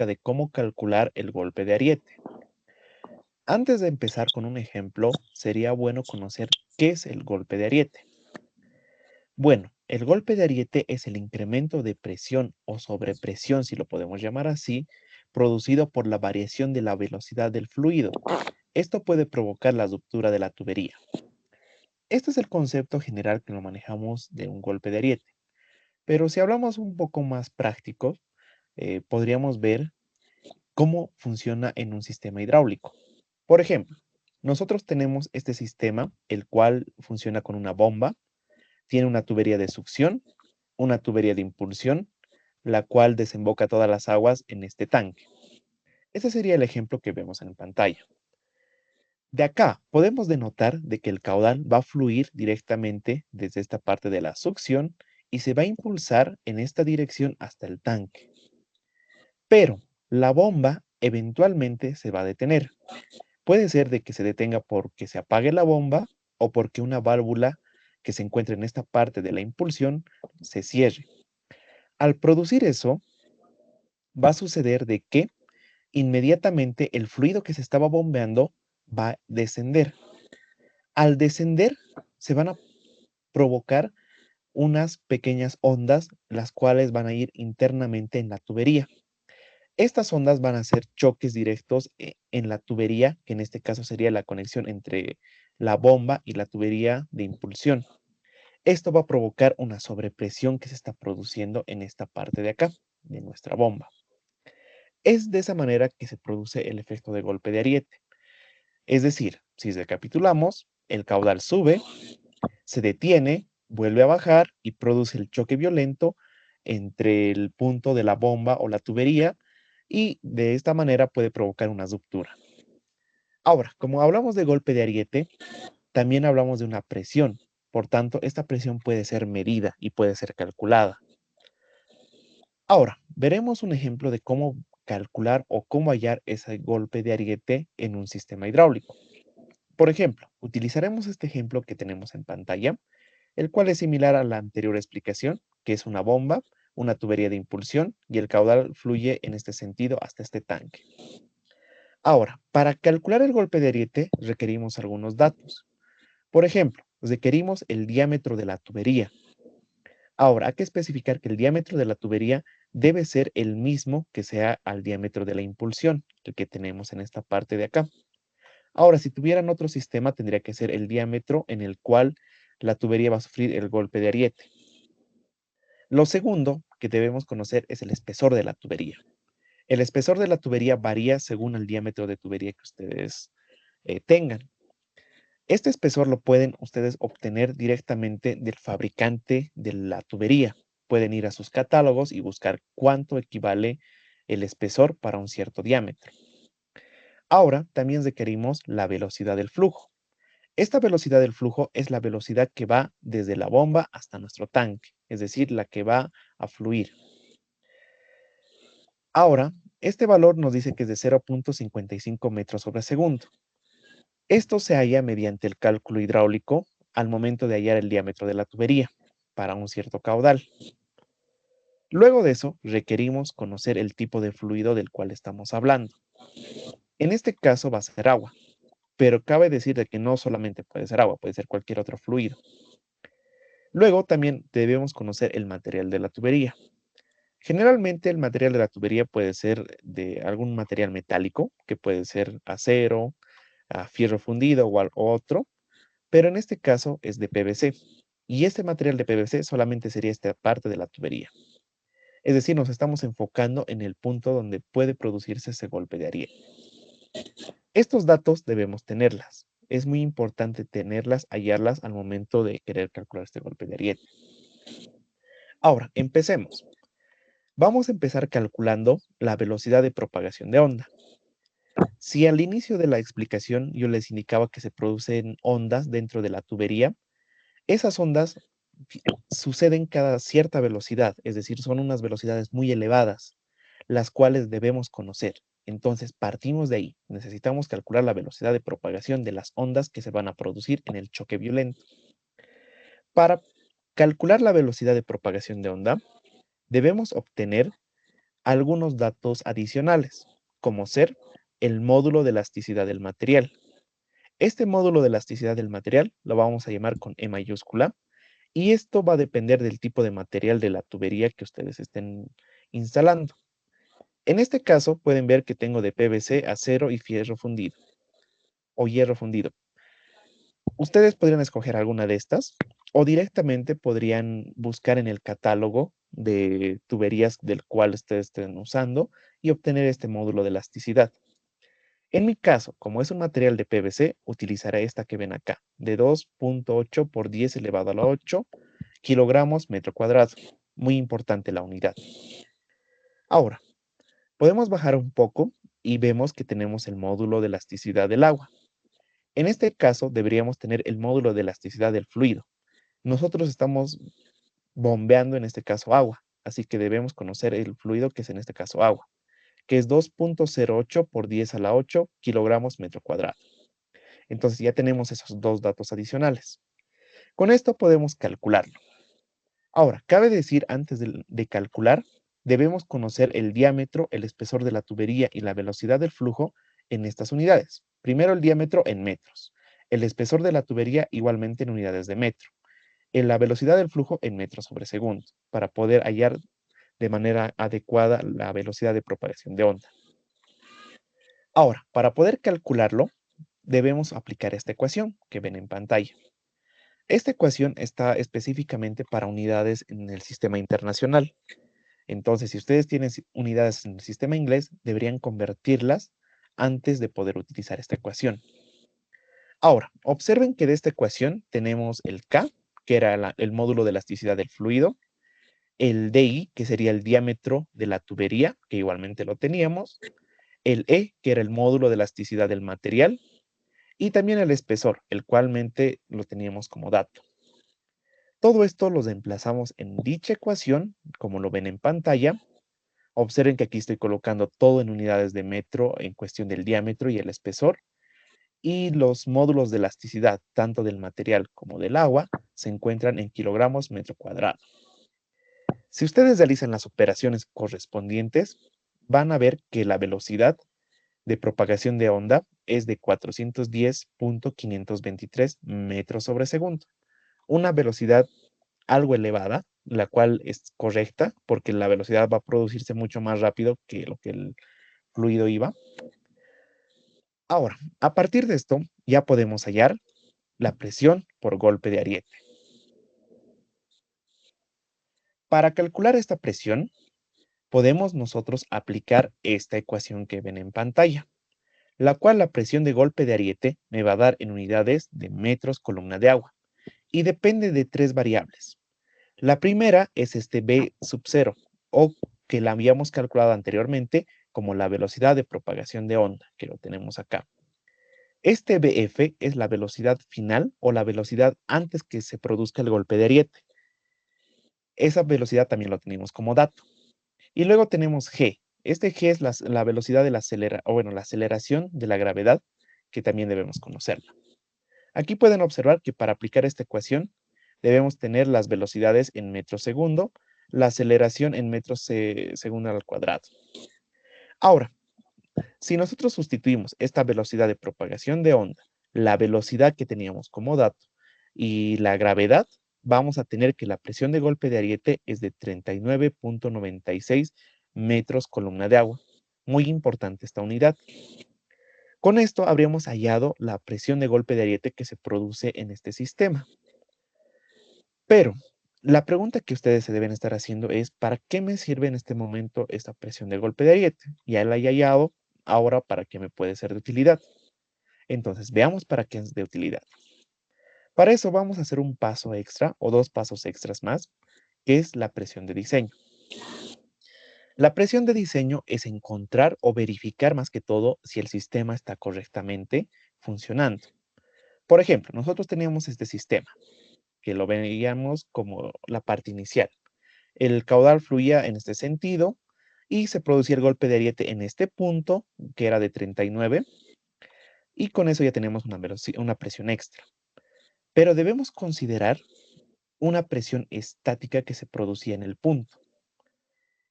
acerca de cómo calcular el golpe de ariete. Antes de empezar con un ejemplo, sería bueno conocer qué es el golpe de ariete. Bueno, el golpe de ariete es el incremento de presión o sobrepresión, si lo podemos llamar así, producido por la variación de la velocidad del fluido. Esto puede provocar la ruptura de la tubería. Este es el concepto general que lo manejamos de un golpe de ariete. Pero si hablamos un poco más práctico, podríamos ver cómo funciona en un sistema hidráulico. Por ejemplo, nosotros tenemos este sistema, el cual funciona con una bomba, tiene una tubería de succión, una tubería de impulsión, la cual desemboca todas las aguas en este tanque. Ese sería el ejemplo que vemos en pantalla. De acá podemos denotar de que el caudal va a fluir directamente desde esta parte de la succión y se va a impulsar en esta dirección hasta el tanque. Pero la bomba eventualmente se va a detener. Puede ser de que se detenga porque se apague la bomba o porque una válvula que se encuentra en esta parte de la impulsión se cierre. Al producir eso, va a suceder de que inmediatamente el fluido que se estaba bombeando va a descender. Al descender, se van a provocar unas pequeñas ondas, las cuales van a ir internamente en la tubería. Estas ondas van a hacer choques directos en la tubería, que en este caso sería la conexión entre la bomba y la tubería de impulsión. Esto va a provocar una sobrepresión que se está produciendo en esta parte de acá, de nuestra bomba. Es de esa manera que se produce el efecto de golpe de ariete. Es decir, si recapitulamos, el caudal sube, se detiene, vuelve a bajar y produce el choque violento entre el punto de la bomba o la tubería y de esta manera puede provocar una ruptura. Ahora, como hablamos de golpe de ariete, también hablamos de una presión. Por tanto, esta presión puede ser medida y puede ser calculada. Ahora, veremos un ejemplo de cómo calcular o cómo hallar ese golpe de ariete en un sistema hidráulico. Por ejemplo, utilizaremos este ejemplo que tenemos en pantalla, el cual es similar a la anterior explicación, que es una bomba, una tubería de impulsión y el caudal fluye en este sentido hasta este tanque. Ahora, para calcular el golpe de ariete requerimos algunos datos. Por ejemplo, requerimos el diámetro de la tubería. Ahora, hay que especificar que el diámetro de la tubería debe ser el mismo que sea al diámetro de la impulsión, el que tenemos en esta parte de acá. Ahora, si tuvieran otro sistema, tendría que ser el diámetro en el cual la tubería va a sufrir el golpe de ariete. Lo segundo que debemos conocer es el espesor de la tubería. El espesor de la tubería varía según el diámetro de tubería que ustedes tengan. Este espesor lo pueden ustedes obtener directamente del fabricante de la tubería. Pueden ir a sus catálogos y buscar cuánto equivale el espesor para un cierto diámetro. Ahora también requerimos la velocidad del flujo. Esta velocidad del flujo es la velocidad que va desde la bomba hasta nuestro tanque, es decir, la que va a fluir. Ahora, este valor nos dice que es de 0.55 metros sobre segundo. Esto se halla mediante el cálculo hidráulico al momento de hallar el diámetro de la tubería para un cierto caudal. Luego de eso, requerimos conocer el tipo de fluido del cual estamos hablando. En este caso va a ser agua, pero cabe decir de que no solamente puede ser agua, puede ser cualquier otro fluido. Luego también debemos conocer el material de la tubería. Generalmente el material de la tubería puede ser de algún material metálico, que puede ser acero, fierro fundido o otro, pero en este caso es de PVC. Y este material de PVC solamente sería esta parte de la tubería. Es decir, nos estamos enfocando en el punto donde puede producirse ese golpe de ariete. Estos datos debemos tenerlas. Es muy importante tenerlas, hallarlas al momento de querer calcular este golpe de ariete. Ahora, empecemos. Vamos a empezar calculando la velocidad de propagación de onda. Si al inicio de la explicación yo les indicaba que se producen ondas dentro de la tubería, esas ondas suceden cada cierta velocidad, es decir, son unas velocidades muy elevadas, las cuales debemos conocer. Entonces, partimos de ahí. Necesitamos calcular la velocidad de propagación de las ondas que se van a producir en el choque violento. Para calcular la velocidad de propagación de onda, debemos obtener algunos datos adicionales, como ser el módulo de elasticidad del material. Este módulo de elasticidad del material lo vamos a llamar con E mayúscula, y esto va a depender del tipo de material de la tubería que ustedes estén instalando. En este caso pueden ver que tengo de PVC, acero y fierro fundido o hierro fundido. Ustedes podrían escoger alguna de estas o directamente podrían buscar en el catálogo de tuberías del cual ustedes estén usando y obtener este módulo de elasticidad. En mi caso, como es un material de PVC, utilizaré esta que ven acá, de 2.8 por 10 elevado a la 8 kilogramos metro cuadrado. Muy importante la unidad. Ahora, podemos bajar un poco y vemos que tenemos el módulo de elasticidad del agua. En este caso, deberíamos tener el módulo de elasticidad del fluido. Nosotros estamos bombeando, en este caso, agua, así que debemos conocer el fluido, que es en este caso agua, que es 2.08 por 10 a la 8 kilogramos metro cuadrado. Entonces ya tenemos esos dos datos adicionales. Con esto podemos calcularlo. Ahora, cabe decir antes de calcular, debemos conocer el diámetro, el espesor de la tubería y la velocidad del flujo en estas unidades. Primero el diámetro en metros, el espesor de la tubería igualmente en unidades de metro, en la velocidad del flujo en metros sobre segundo, para poder hallar de manera adecuada la velocidad de propagación de onda. Ahora, para poder calcularlo, debemos aplicar esta ecuación que ven en pantalla. Esta ecuación está específicamente para unidades en el sistema internacional. Entonces, si ustedes tienen unidades en el sistema inglés, deberían convertirlas antes de poder utilizar esta ecuación. Ahora, observen que de esta ecuación tenemos el K, que era el módulo de elasticidad del fluido, el DI, que sería el diámetro de la tubería, que igualmente lo teníamos, el E, que era el módulo de elasticidad del material, y también el espesor, el cualmente lo teníamos como dato. Todo esto los emplazamos en dicha ecuación, como lo ven en pantalla. Observen que aquí estoy colocando todo en unidades de metro en cuestión del diámetro y el espesor. Y los módulos de elasticidad, tanto del material como del agua, se encuentran en kilogramos metro cuadrado. Si ustedes realizan las operaciones correspondientes, van a ver que la velocidad de propagación de onda es de 410.523 metros sobre segundo. Una velocidad algo elevada, la cual es correcta, porque la velocidad va a producirse mucho más rápido que lo que el fluido iba. Ahora, a partir de esto, ya podemos hallar la presión por golpe de ariete. Para calcular esta presión, podemos nosotros aplicar esta ecuación que ven en pantalla, la cual la presión de golpe de ariete me va a dar en unidades de metros columna de agua, y depende de tres variables. La primera es este B sub 0, o que la habíamos calculado anteriormente como la velocidad de propagación de onda, que lo tenemos acá. Este BF es la velocidad final o la velocidad antes que se produzca el golpe de ariete. Esa velocidad también lo tenemos como dato. Y luego tenemos G. Este G es la velocidad de la la aceleración de la gravedad, que también debemos conocerla. Aquí pueden observar que para aplicar esta ecuación debemos tener las velocidades en metros segundo, la aceleración en metros segundo al cuadrado. Ahora, si nosotros sustituimos esta velocidad de propagación de onda, la velocidad que teníamos como dato y la gravedad, vamos a tener que la presión de golpe de ariete es de 39.96 metros columna de agua. Muy importante esta unidad. Con esto habríamos hallado la presión de golpe de ariete que se produce en este sistema. Pero la pregunta que ustedes se deben estar haciendo es, ¿para qué me sirve en este momento esta presión de golpe de ariete? Ya la he hallado, ahora ¿para qué me puede ser de utilidad? Entonces, veamos para qué es de utilidad. Para eso vamos a hacer un paso extra o dos pasos extras más, que es la presión de diseño. La presión de diseño es encontrar o verificar más que todo si el sistema está correctamente funcionando. Por ejemplo, nosotros teníamos este sistema, que lo veíamos como la parte inicial. El caudal fluía en este sentido y se producía el golpe de ariete en este punto, que era de 39, y con eso ya tenemos una presión extra. Pero debemos considerar una presión estática que se producía en el punto.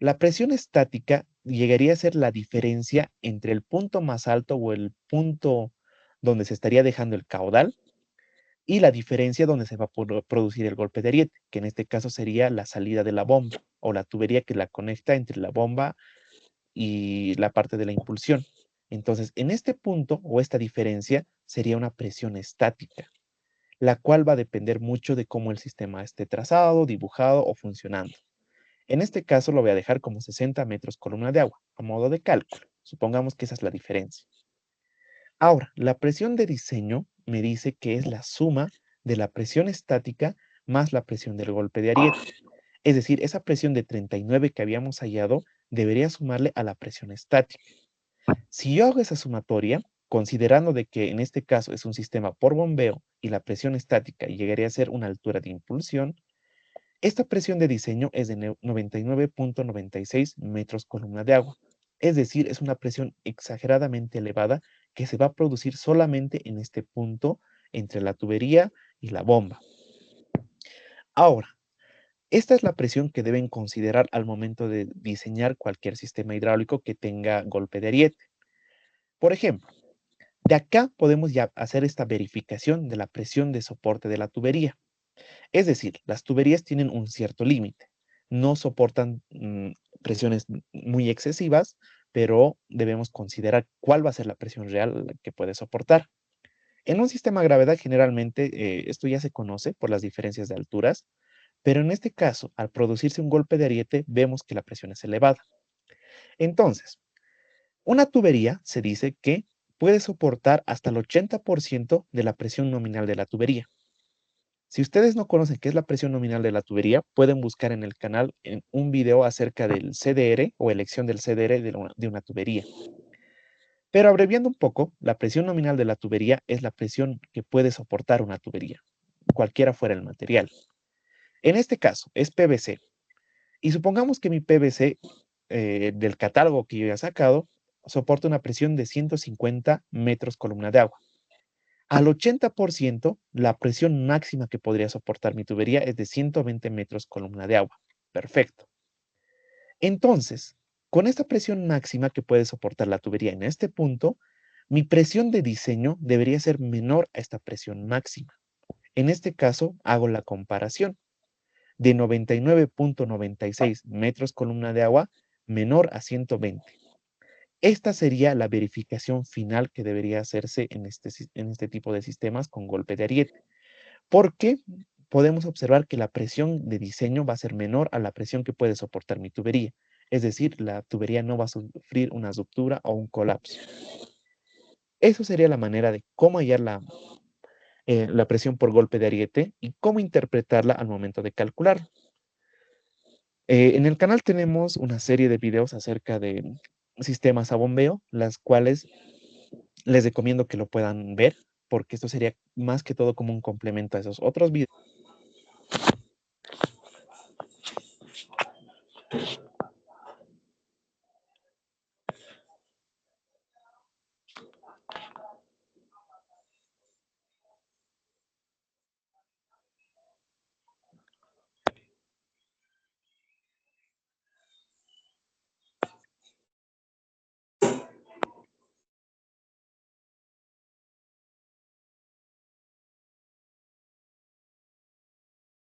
La presión estática llegaría a ser la diferencia entre el punto más alto o el punto donde se estaría dejando el caudal y la diferencia donde se va a producir el golpe de ariete, que en este caso sería la salida de la bomba o la tubería que la conecta entre la bomba y la parte de la impulsión. Entonces, en este punto o esta diferencia sería una presión estática, la cual va a depender mucho de cómo el sistema esté trazado, dibujado o funcionando. En este caso lo voy a dejar como 60 metros columna de agua, a modo de cálculo. Supongamos que esa es la diferencia. Ahora, la presión de diseño me dice que es la suma de la presión estática más la presión del golpe de ariete. Es decir, esa presión de 39 que habíamos hallado debería sumarle a la presión estática. Si yo hago esa sumatoria, considerando de que en este caso es un sistema por bombeo y la presión estática llegaría a ser una altura de impulsión, esta presión de diseño es de 99.96 metros columna de agua. Es decir, es una presión exageradamente elevada que se va a producir solamente en este punto entre la tubería y la bomba. Ahora, esta es la presión que deben considerar al momento de diseñar cualquier sistema hidráulico que tenga golpe de ariete. Por ejemplo, de acá podemos ya hacer esta verificación de la presión de soporte de la tubería. Es decir, las tuberías tienen un cierto límite. No soportan presiones muy excesivas, pero debemos considerar cuál va a ser la presión real que puede soportar. En un sistema de gravedad generalmente esto ya se conoce por las diferencias de alturas, pero en este caso, al producirse un golpe de ariete, vemos que la presión es elevada. Entonces, una tubería se dice que puede soportar hasta el 80% de la presión nominal de la tubería. Si ustedes no conocen qué es la presión nominal de la tubería, pueden buscar en el canal un video acerca del CDR o elección del CDR de una tubería. Pero abreviando un poco, la presión nominal de la tubería es la presión que puede soportar una tubería, cualquiera fuera el material. En este caso, es PVC. Y supongamos que mi PVC del catálogo que yo he sacado soporta una presión de 150 metros columna de agua. Al 80%, la presión máxima que podría soportar mi tubería es de 120 metros columna de agua. Perfecto. Entonces, con esta presión máxima que puede soportar la tubería en este punto, mi presión de diseño debería ser menor a esta presión máxima. En este caso, hago la comparación de 99.96 metros columna de agua menor a 120. Esta sería la verificación final que debería hacerse en este tipo de sistemas con golpe de ariete, porque podemos observar que la presión de diseño va a ser menor a la presión que puede soportar mi tubería. Es decir, la tubería no va a sufrir una ruptura o un colapso. Eso sería la manera de cómo hallar la presión por golpe de ariete y cómo interpretarla al momento de calcular. En el canal tenemos una serie de videos acerca de sistemas a bombeo, las cuales les recomiendo que lo puedan ver, porque esto sería más que todo como un complemento a esos otros videos.